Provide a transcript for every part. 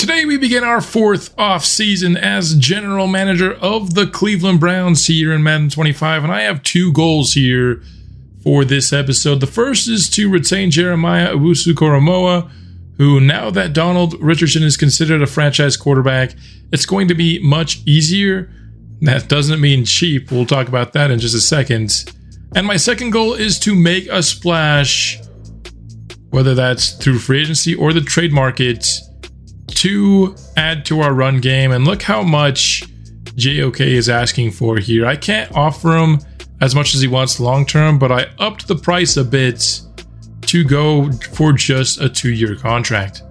Today we begin our fourth off-season as general manager of the Cleveland Browns here in Madden 25, and I have two goals here for this episode. The first is to retain Jeremiah Owusu-Koramoah, who, now that Donald Richardson is considered a franchise quarterback, it's going to be much easier. That doesn't mean cheap. We'll talk about that in just a second. And my second goal is to make a splash, whether that's through free agency or the trade market, to add to our run game. And look how much JOK is asking for here. I can't offer him as much as he wants long term, but I upped the price a bit to go for just a 2-year contract.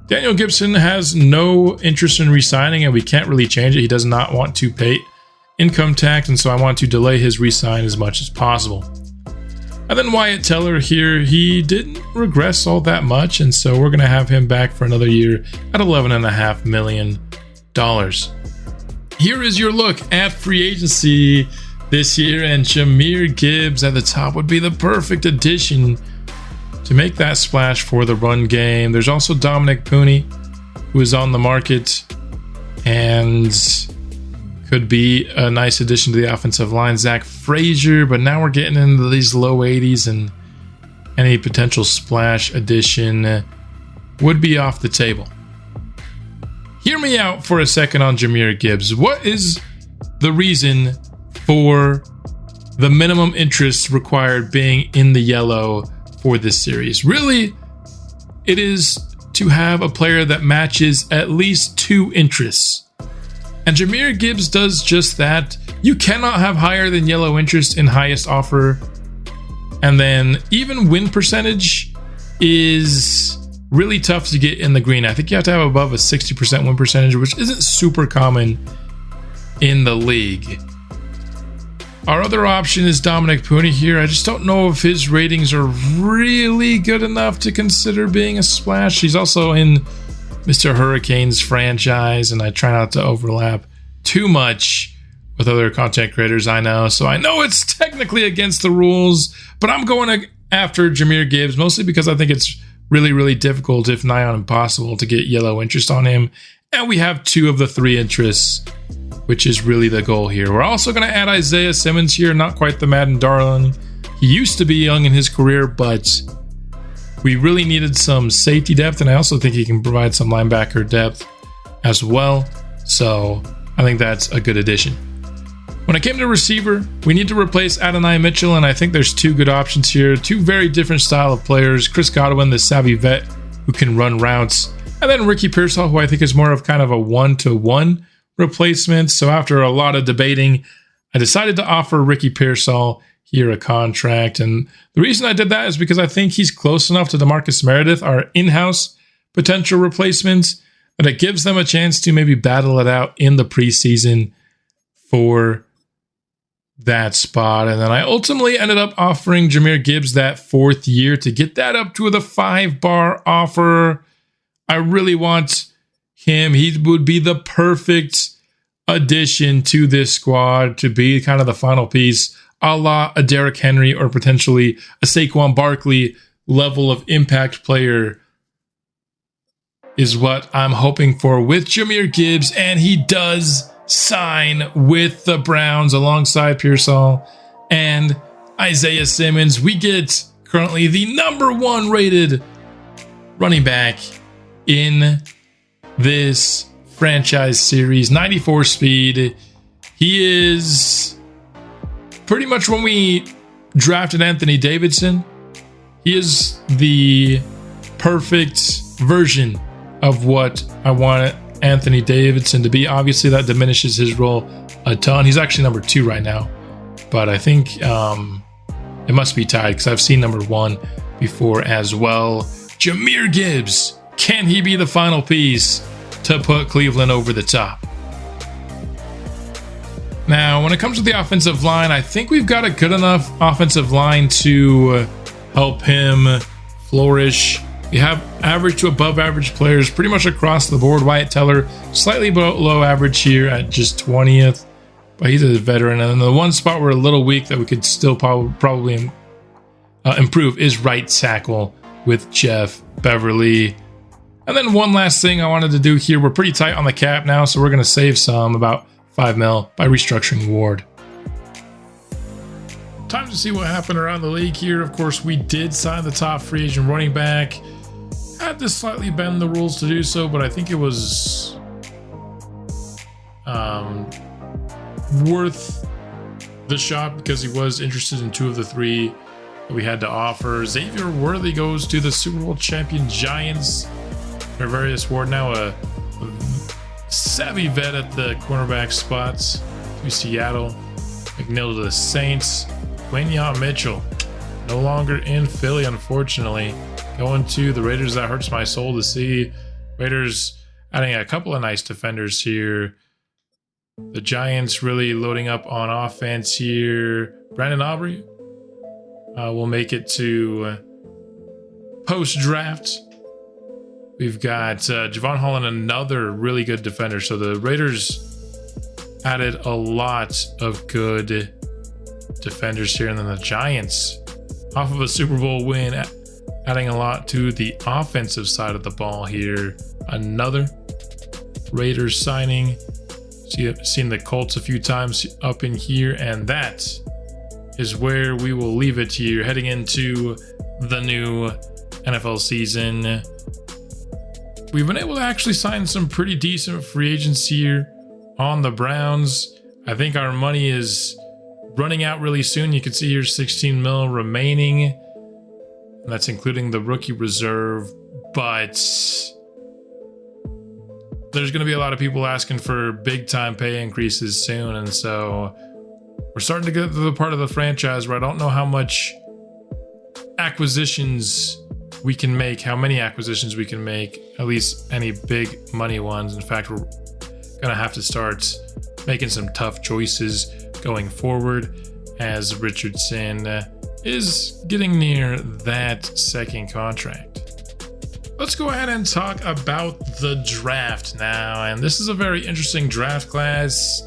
Daniel Gibson has no interest in re-signing, and we can't really change it. He does not want to pay income tax, and so I want to delay his re-sign as much as possible. And then Wyatt Teller here, he didn't regress all that much, and so we're going to have him back for another year at $11.5 million. Here is your look at free agency this year, and Jahmyr Gibbs at the top would be the perfect addition to make that splash for the run game. There's also Dominic Pooney, who is on the market and could be a nice addition to the offensive line. Zach Frazier, but now we're getting into these low 80s, and any potential splash addition would be off the table. Hear me out for a second on Jahmyr Gibbs. What is the reason for the minimum interest required being in the yellow for this series? Really, it is to have a player that matches at least 2 interests. And Jahmyr Gibbs does just that. You cannot have higher than yellow interest in highest offer. And then even win percentage is really tough to get in the green. I think you have to have above a 60% win percentage, which isn't super common in the league. Our other option is Dominic Pooney here. I just don't know if his ratings are really good enough to consider being a splash. He's also in Mr. Hurricanes franchise, and I try not to overlap too much with other content creators I know. So I know it's technically against the rules, but I'm going after Jahmyr Gibbs, mostly because I think it's really, really difficult, if nigh on impossible, to get yellow interest on him. And we have 2 of the 3 interests, which is really the goal here. We're also going to add Isaiah Simmons here, not quite the Madden darling. He used to be young in his career, but we really needed some safety depth, and I also think he can provide some linebacker depth as well. So I think that's a good addition. When it came to receiver, we need to replace Adonai Mitchell, and I think there's 2 good options here. 2 very different style of players. Chris Godwin, the savvy vet who can run routes, and then Ricky Pearsall, who I think is more of kind of a 1-to-1 replacement. So after a lot of debating, I decided to offer Ricky Pearsall here a contract. And the reason I did that is because I think he's close enough to DeMarcus Meredith, our in-house potential replacements, that it gives them a chance to maybe battle it out in the preseason for that spot. And then I ultimately ended up offering Jahmyr Gibbs that 4th year to get that up to the 5-bar offer. I really want him. He would be the perfect addition to this squad to be kind of the final piece, a la a Derrick Henry or potentially a Saquon Barkley level of impact player is what I'm hoping for with Jahmyr Gibbs, and he does sign with the Browns alongside Pearsall and Isaiah Simmons. We get currently the number 1 rated running back in this franchise series, 94 speed. He is pretty much, when we drafted Anthony Davidson, he is the perfect version of what I wanted Anthony Davidson to be. Obviously, that diminishes his role a ton. He's actually number 2 right now, but I think it must be tied because I've seen number 1 before as well. Jahmyr Gibbs, can he be the final piece to put Cleveland over the top? Now, when it comes to the offensive line, I think we've got a good enough offensive line to help him flourish. You have average to above average players pretty much across the board. Wyatt Teller, slightly below average here at just 20th, but he's a veteran. And the one spot we're a little weak that we could still probably improve is right tackle with Jeff Beverly. And then one last thing I wanted to do here. We're pretty tight on the cap now, so we're going to save some, about 5 mil, by restructuring Ward. Time to see what happened around the league here. Of course, we did sign the top free agent running back. Had to slightly bend the rules to do so, but I think it was worth the shot because he was interested in 2 of the 3 that we had to offer. Xavier Worthy goes to the Super Bowl champion Giants. Various Ward, now a savvy vet at the cornerback spots, to Seattle. McNeil to the Saints. Quinyon Mitchell, no longer in Philly, unfortunately. Going to the Raiders. That hurts my soul to see. Raiders adding a couple of nice defenders here. The Giants really loading up on offense here. Brandon Aubrey will make it to post-draft. We've got Javon Holland, another really good defender. So the Raiders added a lot of good defenders here. And then the Giants, off of a Super Bowl win, adding a lot to the offensive side of the ball here. Another Raiders signing. Seen the Colts a few times up in here. And that is where we will leave it here, heading into the new NFL season. We've been able to actually sign some pretty decent free agents here on the Browns. I think our money is running out really soon. You can see here 16 mil remaining. And that's including the rookie reserve. But there's going to be a lot of people asking for big time pay increases soon. And so we're starting to get to the part of the franchise where I don't know how much acquisitions we can make, how many acquisitions we can make, at least any big money ones. In fact, we're gonna have to start making some tough choices going forward as Richardson is getting near that second contract. Let's go ahead and talk about the draft now. And this is a very interesting draft class,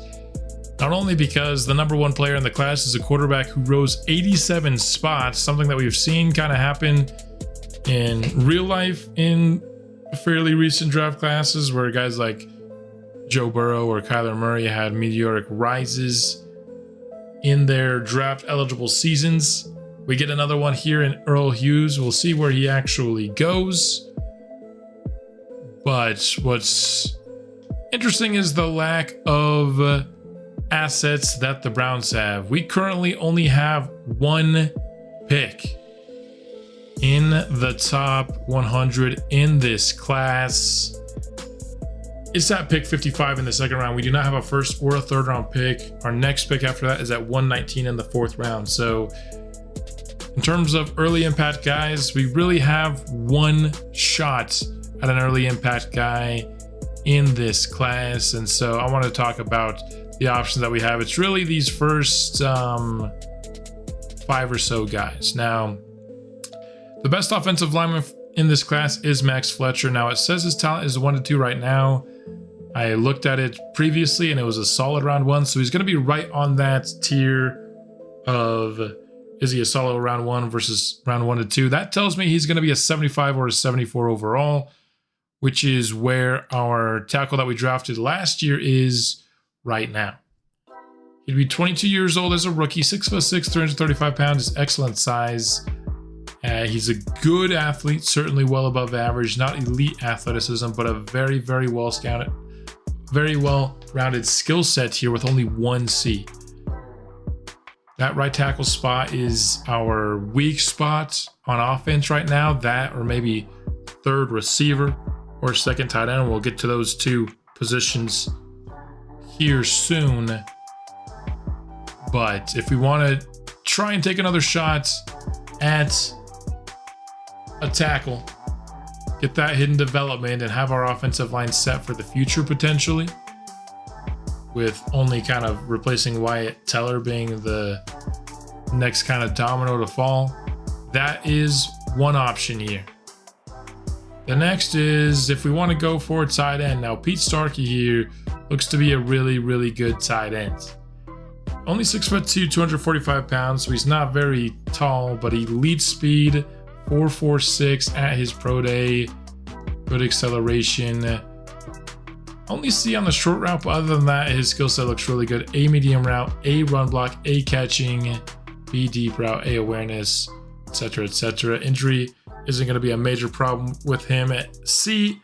not only because the number 1 player in the class is a quarterback who rose 87 spots, something that we've seen kind of happen in real life in fairly recent draft classes, where guys like Joe Burrow or Kyler Murray had meteoric rises in their draft eligible seasons. We get another one here in Earl Hughes. We'll see where he actually goes. But what's interesting is the lack of assets that the Browns have. We currently only have 1 pick in the top 100 in this class. It's at pick 55 in the second round. We do not have a first or a third round pick. Our next pick after that is at 119 in the 4th round. So in terms of early impact guys, we really have 1 shot at an early impact guy in this class. And so I want to talk about the options that we have. It's really these first 5 or so guys. Now, the best offensive lineman in this class is Max Fletcher. Now, it says his talent is 1 to 2 right now. I looked at it previously and it was a solid round 1. So he's going to be right on that tier of, is he a solid round 1 versus round 1 to 2? That tells me he's going to be a 75 or a 74 overall, which is where our tackle that we drafted last year is right now. He'd be 22 years old as a rookie, 6'6", 335 pounds, is excellent size. He's a good athlete, certainly well above average, not elite athleticism, but a very, very well scouted, very well-rounded skill set here with only 1 C. That right tackle spot is our weak spot on offense right now. That or maybe 3rd receiver or 2nd tight end. We'll get to those 2 positions here soon. But if we want to try and take another shot at a tackle, get that hidden development, and have our offensive line set for the future potentially, with only kind of replacing Wyatt Teller being the next kind of domino to fall, that is one option here. The next is if we want to go for a tight end. Now, Pete Starkey here looks to be a really, really good tight end. Only 6'2", 245 pounds, so he's not very tall, but elite speed, 4.46 at his pro day. good acceleration. Only C on the short route, but other than that, his skill set looks really good. A medium route, A run block, A catching, B deep route, A awareness, etc., etc. Injury isn't going to be a major problem with him at C,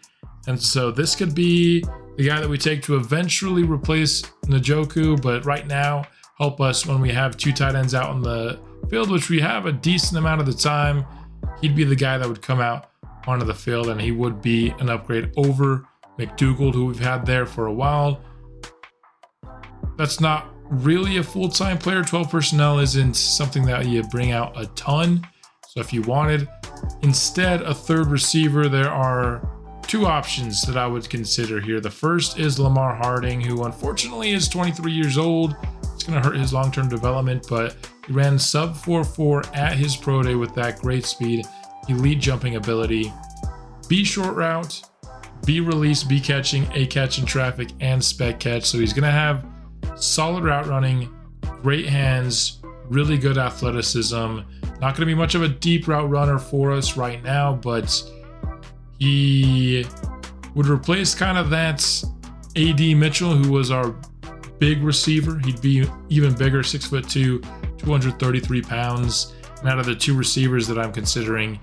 and so this could be the guy that we take to eventually replace Njoku, but right now help us when we have two tight ends out on the field, which we have a decent amount of the time. He'd be the guy that would come out onto the field, and he would be an upgrade over McDougald, who we've had there for a while. That's not really a full-time player. 12 personnel isn't something that you bring out a ton. So if you wanted instead a third receiver, there are two options that I would consider here. The first is Lamar Harding, who unfortunately is 23 years old. It's going to hurt his long-term development, but he ran sub 4.4 at his pro day with that great speed, elite jumping ability, B short route, B release, B catching, A catch in traffic, and spec catch. So he's going to have solid route running, great hands, really good athleticism. Not going to be much of a deep route runner for us right now, but he would replace kind of that AD Mitchell, who was our big receiver. He'd be even bigger, 6'2", 233 pounds. And out of the two receivers that I'm considering,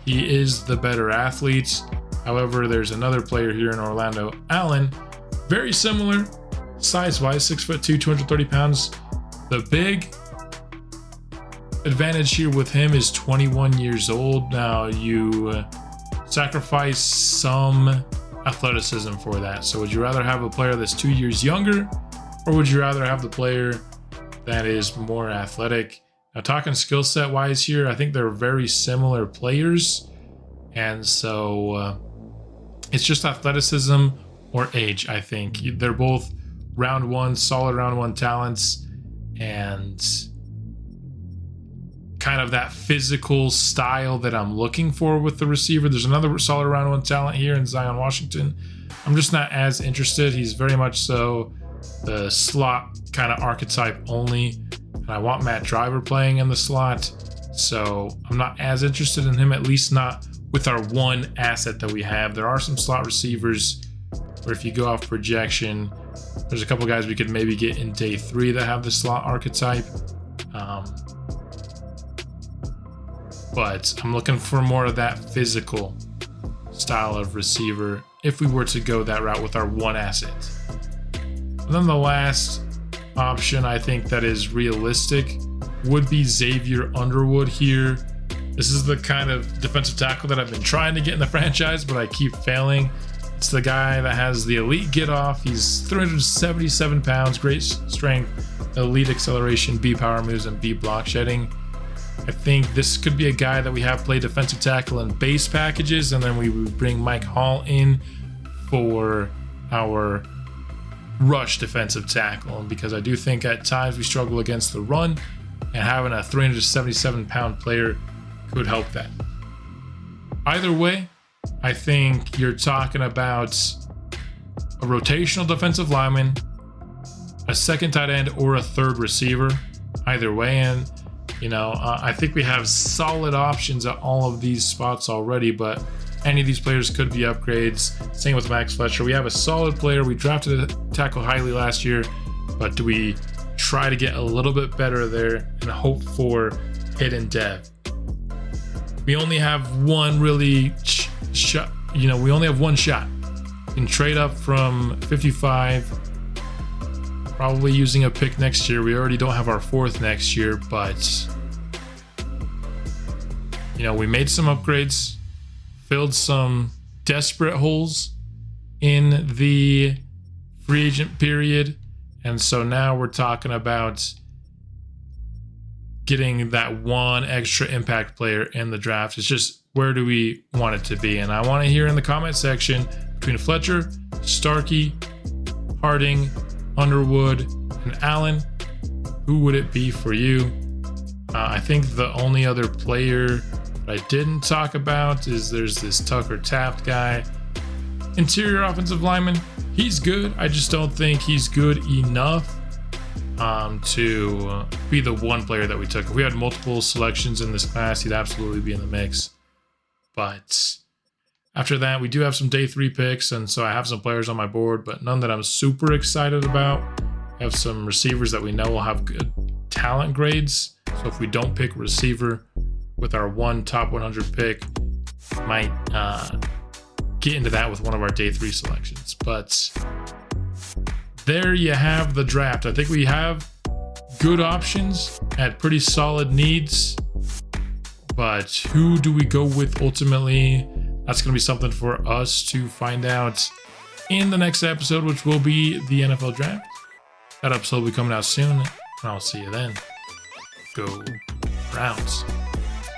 he is the better athlete. However, there's another player here in Orlando, Allen, very similar size-wise, 6'2", 230 pounds. The big advantage here with him is 21 years old. Now, you sacrifice some athleticism for that. So would you rather have a player that's 2 years younger, or would you rather have the player that is more athletic? Now, talking skill set wise here, I think they're very similar players. And so it's just athleticism or age, I think. They're both round one, solid round one talents, and kind of that physical style that I'm looking for with the receiver. There's another solid round one talent here in Zion Washington. I'm just not as interested. He's very much so the slot kind of archetype only. And I want Matt Driver playing in the slot. So I'm not as interested in him, at least not with our one asset that we have. There are some slot receivers where if you go off projection, there's a couple guys we could maybe get in day 3 that have the slot archetype. But I'm looking for more of that physical style of receiver if we were to go that route with our one asset. And then the last option I think that is realistic would be Xavier Underwood here. This is the kind of defensive tackle that I've been trying to get in the franchise, but I keep failing. It's the guy that has the elite get off. He's 377 pounds, great strength, elite acceleration, B power moves, and B block shedding. I think this could be a guy that we have play defensive tackle in base packages, and then we would bring Mike Hall in for our rush defensive tackle, because I do think at times we struggle against the run, and having a 377-pound player could help that. Either way, I think you're talking about a rotational defensive lineman, a second tight end, or a third receiver. Either way, and I think we have solid options at all of these spots already, but any of these players could be upgrades. Same with Max Fletcher. We have a solid player. We drafted a tackle highly last year, but do we try to get a little bit better there and hope for hidden depth? We only have one really shot. We only have one shot. We can trade up from 55. Probably using a pick next year. We already don't have our 4th next year, but we made some upgrades, filled some desperate holes in the free agent period, and so now we're talking about getting that one extra impact player in the draft. It's just, where do we want it to be? And I want to hear in the comment section between Fletcher, Starkey, Harding, Underwood, and Allen, who would it be for you? I think the only other player that I didn't talk about is there's this Tucker Taft guy. Interior offensive lineman, he's good. I just don't think he's good enough to be the one player that we took. If we had multiple selections in this class, he'd absolutely be in the mix. But After that, we do have some day 3 picks, and so I have some players on my board, but none that I'm super excited about. I have some receivers that we know will have good talent grades. So if we don't pick receiver with our one top 100 pick, might get into that with one of our day 3 selections. But there you have the draft. I think we have good options at pretty solid needs, but who do we go with ultimately? That's going to be something for us to find out in the next episode, which will be the NFL draft. That episode will be coming out soon, and I'll see you then. Go Browns.